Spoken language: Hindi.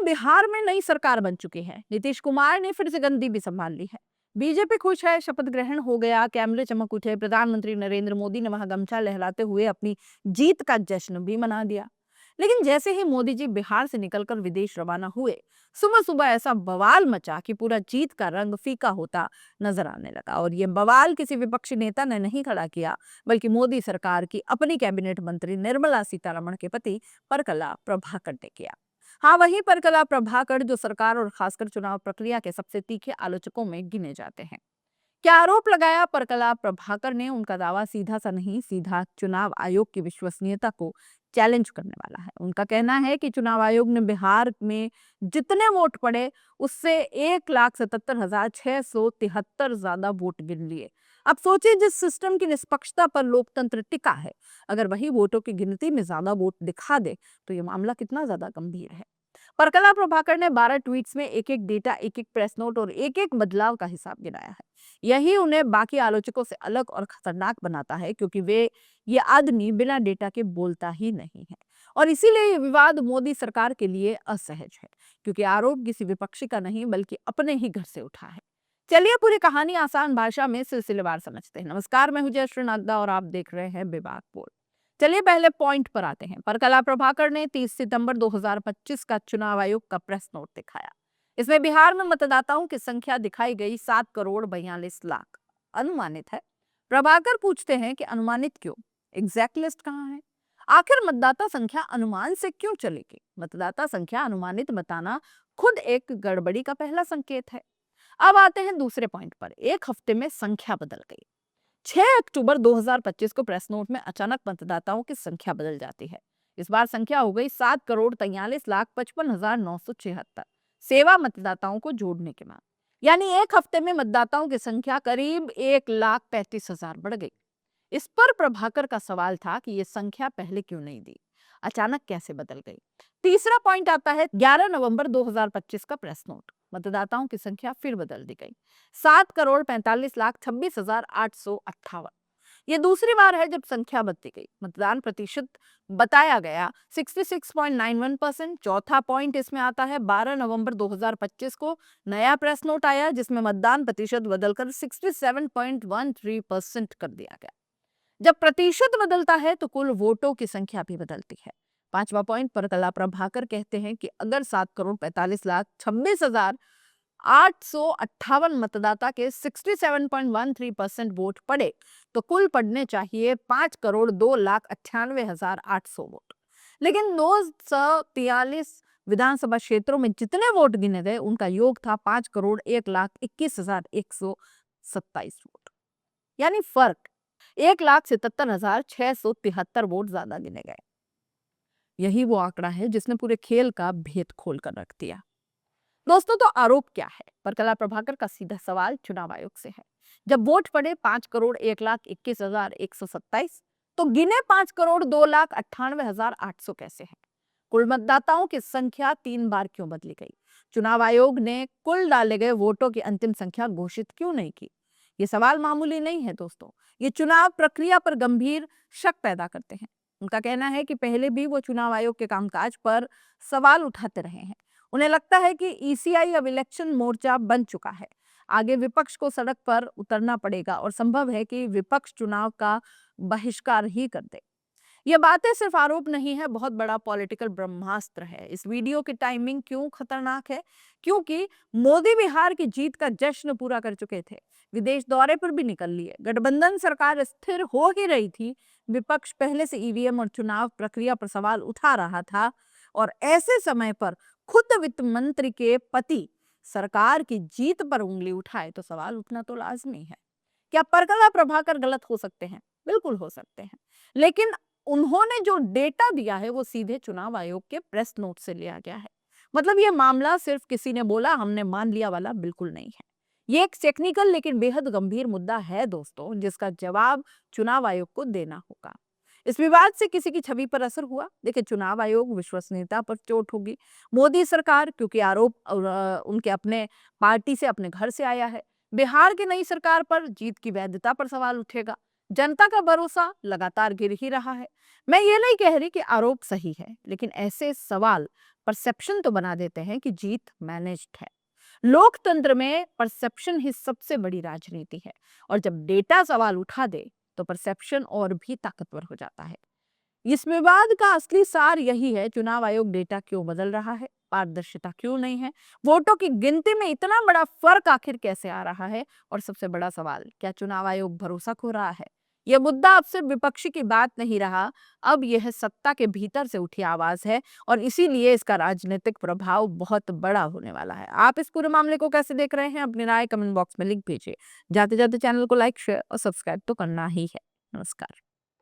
बिहार में नई सरकार बन चुकी है। नीतीश कुमार ने फिर से गद्दी भी संभाल ली है। बीजेपी खुश है, शपथ ग्रहण हो गया, कैमरे चमक उठे, प्रधानमंत्री नरेंद्र मोदी ने वहां गमछा लहराते हुए अपनी जीत का जश्न भी मना दिया। लेकिन जैसे ही मोदी जी बिहार से निकलकर विदेश रवाना हुए, सुबह सुबह ऐसा बवाल मचा कि पूरा जीत का रंग फीका होता नजर आने लगा। और ये बवाल किसी विपक्षी नेता ने नहीं खड़ा किया, बल्कि मोदी सरकार की अपनी कैबिनेट मंत्री निर्मला सीतारमण के पति परकला प्रभाकर ने किया। हाँ, वही परकला प्रभाकर जो सरकार और खासकर चुनाव प्रक्रिया के सबसे तीखे आलोचकों में गिने जाते हैं। क्या आरोप लगाया परकला प्रभाकर ने? उनका दावा सीधा सा नहीं, सीधा चुनाव आयोग की विश्वसनीयता को चैलेंज करने वाला है। उनका कहना है कि चुनाव आयोग ने बिहार में जितने वोट पड़े उससे 1,77,673 ज्यादा वोट गिन लिए। अब सोचिए, जिस सिस्टम की निष्पक्षता पर लोकतंत्र टिका है, अगर वही वोटों की गिनती में ज्यादा वोट दिखा दे तो ये मामला कितना ज्यादा गंभीर है। परकला प्रभाकर ने 12 ट्वीट्स में एक एक डेटा, एक एक प्रेस नोट और एक एक बदलाव का हिसाब गिनाया है। यही उन्हें बाकी आलोचकों से अलग और खतरनाक बनाता है, क्योंकि ये आदमी बिना डेटा के बोलता ही नहीं है। और इसीलिए ये विवाद मोदी सरकार के लिए असहज है, क्योंकि आरोप किसी विपक्षी का नहीं बल्कि अपने ही घर से उठा है। चलिए पूरी कहानी आसान भाषा में सिलसिलेवार समझते हैं। नमस्कार, मैं हूं जयश्री नड्डा और आप देख रहे हैं विवाद बोल। चलिए पहले पॉइंट पर आते हैं। परकला प्रभाकर ने 30 सितंबर 2025 का चुनाव आयोग का प्रेस नोट दिखाया। इसमें बिहार में मतदाताओं की संख्या दिखाई गई 7,42,00,000 अनुमानित है। प्रभाकर पूछते हैं कि अनुमानित क्यों? एग्जैक्ट लिस्ट कहाँ है? आखिर मतदाता संख्या अनुमान से क्यों चलेगी? मतदाता संख्या अनुमानित बताना खुद एक गड़बड़ी का पहला संकेत है। अब आते हैं दूसरे पॉइंट पर। एक हफ्ते में संख्या बदल गई। 6 अक्टूबर 2025 को प्रेस नोट में अचानक मतदाताओं की संख्या बदल जाती है। इस बार संख्या हो गई 7,43,55,976। सेवा मतदाताओं को जोड़ने के बाद यानी एक हफ्ते में मतदाताओं की संख्या करीब 1,35,000 बढ़ गई। इस पर प्रभाकर का सवाल था कि ये संख्या पहले क्यों नहीं दी, अचानक कैसे बदल गई। तीसरा पॉइंट आता है 11 नवंबर 2025 का प्रेस नोट। मतदाताओं की संख्या फिर बदल दी गई, 7,45,26,858। ये दूसरी बार है जब संख्या बदली गई। मतदान प्रतिशत बताया गया 66.91%। चौथा पॉइंट इसमें आता है 12 नवंबर 2025 को नया प्रेस नोट आया, जिसमें मतदान प्रतिशत बदलकर 67.13% कर दिया गया। जब प्रतिशत बदलता है तो कुल वोटों की संख्या भी बदलती है। पांचवा पॉइंट पर कला प्रभाकर कहते हैं कि अगर 7,45,26,858 मतदाता के 67.13% वोट पड़े तो कुल पड़ने चाहिए 5,02,98,800 वोट। लेकिन 243 विधानसभा क्षेत्रों में जितने वोट गिने गए उनका योग था 5,01,21,127 वोट। यानी फर्क 1,77,673 वोट ज्यादा गिने गए। यही वो आंकड़ा है जिसने पूरे खेल का भेद खोल कर रख दिया। दोस्तों, तो आरोप क्या है? परकला प्रभाकर का सीधा सवाल चुनाव आयोग से है। जब वोट पड़े 5,01,21,127 तो गिने 5,02,98,800 कैसे है? कुल मतदाताओं की संख्या 3 बार क्यों बदली गई? चुनाव आयोग ने कुल डाले गए वोटों की अंतिम संख्या घोषित क्यों नहीं की? ये सवाल मामूली नहीं है दोस्तों, ये चुनाव प्रक्रिया पर गंभीर शक पैदा करते हैं। उनका कहना है कि पहले भी वो चुनाव आयोग के कामकाज पर सवाल उठाते रहे हैं। उन्हें लगता है कि ईसीआई अब इलेक्शन मोर्चा बन चुका है। आगे विपक्ष को सड़क पर उतरना पड़ेगा और संभव है कि विपक्ष चुनाव का बहिष्कार ही कर दे। ये बातें सिर्फ आरोप नहीं है, बहुत बड़ा पॉलिटिकल ब्रह्मास्त्र है। इस वीडियो की टाइमिंग क्यों खतरनाक है? क्योंकि मोदी बिहार की जीत का जश्न पूरा कर चुके थे, विदेश दौरे पर भी निकल लिए, गठबंधन सरकार स्थिर हो ही रही थी, विपक्ष पहले से ईवीएम और चुनाव प्रक्रिया पर सवाल उठा रहा था, और ऐसे समय पर खुद वित्त मंत्री के पति सरकार की जीत पर उंगली उठाए तो सवाल उठना तो लाजमी है। क्या परकला प्रभाकर गलत हो सकते हैं? बिल्कुल हो सकते हैं, लेकिन उन्होंने जो डेटा दिया है वो सीधे चुनाव आयोग के प्रेस नोट से लिया गया है। मतलब ये मामला सिर्फ किसी ने बोला हमने मान लिया वाला बिल्कुल नहीं है। ये एक टेक्निकल लेकिन बेहद गंभीर मुद्दा है दोस्तों, जिसका जवाब चुनाव आयोग को देना होगा। इस विवाद से किसी की छवि पर असर हुआ? देखिए, चुनाव आयोग विश्वसनीयता पर चोट होगी। मोदी सरकार, क्योंकि आरोप उनके अपने पार्टी से, अपने घर से आया है। बिहार की नई सरकार पर, जीत की वैधता पर सवाल उठेगा। जनता का भरोसा लगातार गिर ही रहा है। मैं ये नहीं कह रही कि आरोप सही है, लेकिन ऐसे सवाल परसेप्शन तो बना देते हैं कि जीत मैनेज्ड है। लोकतंत्र में परसेप्शन ही सबसे बड़ी राजनीति है और जब डेटा सवाल उठा दे तो परसेप्शन और भी ताकतवर हो जाता है। इस विवाद का असली सार यही है, चुनाव आयोग डेटा क्यों बदल रहा है, पारदर्शिता क्यों नहीं है, वोटों की गिनती में इतना बड़ा फर्क आखिर कैसे आ रहा है, और सबसे बड़ा सवाल, क्या चुनाव आयोग भरोसा खो रहा है। यह मुद्दा अब सिर्फ विपक्षी की बात नहीं रहा, अब यह सत्ता के भीतर से उठी आवाज है और इसीलिए इसका राजनीतिक प्रभाव बहुत बड़ा होने वाला है। आप इस पूरे मामले को कैसे देख रहे हैं, अपनी राय कमेंट बॉक्स में लिख भेजिए। जाते जाते चैनल को लाइक, शेयर और सब्सक्राइब तो करना ही है। नमस्कार।